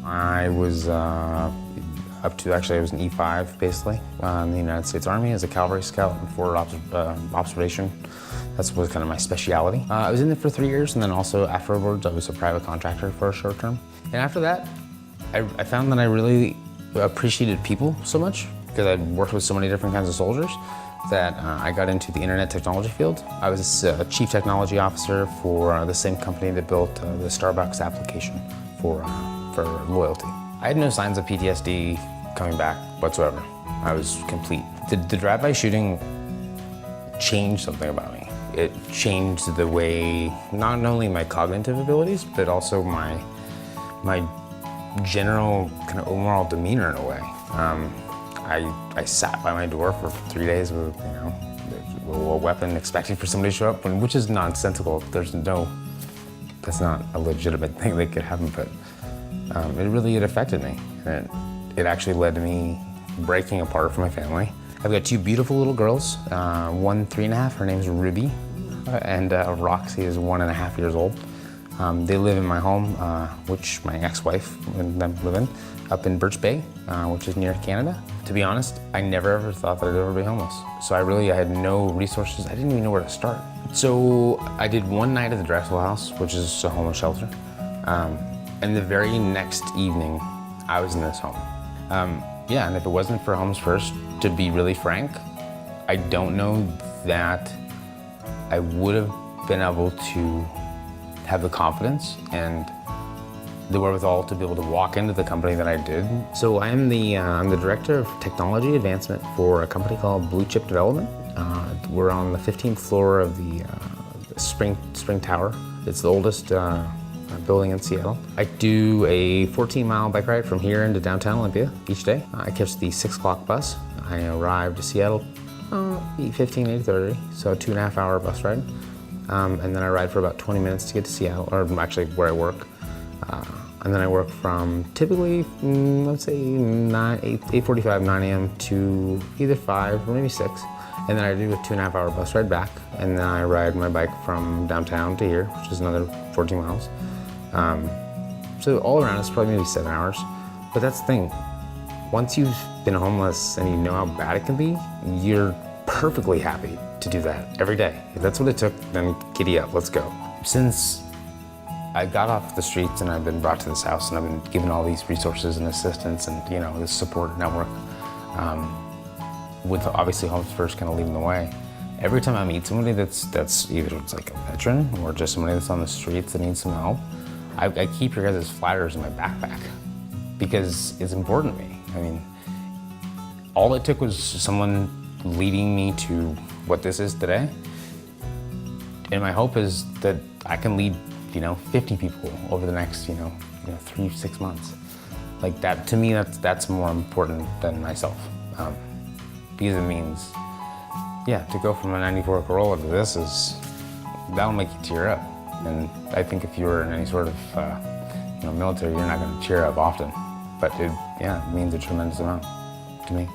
I was I was an E5 basically in the United States Army as a cavalry scout and forward observation. That was kind of my specialty. I was in there for 3 years, and then also afterwards I was a private contractor for a short term. And after that, I found that I really appreciated people so much because I worked with so many different kinds of soldiers that I got into the internet technology field. I was a chief technology officer for the same company that built the Starbucks application for loyalty. I had no signs of PTSD coming back whatsoever. I was complete. The drive-by shooting changed something about me. It changed the way, not only my cognitive abilities, but also my general kind of overall demeanor in a way. I sat by my door for 3 days with, a weapon expecting for somebody to show up, which is nonsensical. That's not a legitimate thing that could happen, but it affected me. And it actually led to me breaking apart from my family. I've got 2 beautiful little girls, one 3.5, her name's Ruby, and Roxy is 1.5 years old. They live in my home, which my ex-wife and them live in, up in Birch Bay, which is near Canada. To be honest, I never ever thought that I'd ever be homeless. So I had no resources. I didn't even know where to start. So I did one night at the Drexel House, which is a homeless shelter. And the very next evening, I was in this home. And if it wasn't for Homes First, to be really frank, I don't know that I would have been able to have the confidence and the wherewithal to be able to walk into the company that I did. So I'm the director of technology advancement for a company called Blue Chip Development. We're on the 15th floor of the Spring Tower. It's the oldest building in Seattle. I do a 14-mile bike ride from here into downtown Olympia each day. I catch the 6 o'clock bus. I arrive to Seattle 8:15, 8:30, so a 2.5-hour bus ride. And then I ride for about 20 minutes to get to Seattle, or actually where I work. And then I work from typically, let's say 8:45, 9 a.m. to either 5 or maybe 6. And then I do a 2.5-hour bus ride back. And then I ride my bike from downtown to here, which is another 14 miles. So all around it's probably maybe 7 hours. But that's the thing, once you've been homeless and you know how bad it can be, you're perfectly happy to do that every day. If that's what it took, then giddy up, let's go. Since I got off the streets and I've been brought to this house and I've been given all these resources and assistance and this support network, with obviously Homes First kind of leading the way. Every time I meet somebody that's either it's like a veteran or just somebody that's on the streets that needs some help, I keep your guys' flyers in my backpack because it's important to me. I mean, all it took was someone leading me to what this is today. And my hope is that I can lead, 50 people over the next, 3-6 months. Like that, to me, that's more important than myself. Because it means, to go from a 94 Corolla to this that'll make you tear up. And I think if you were in any sort of, military, you're not gonna cheer up often. But it means a tremendous amount to me.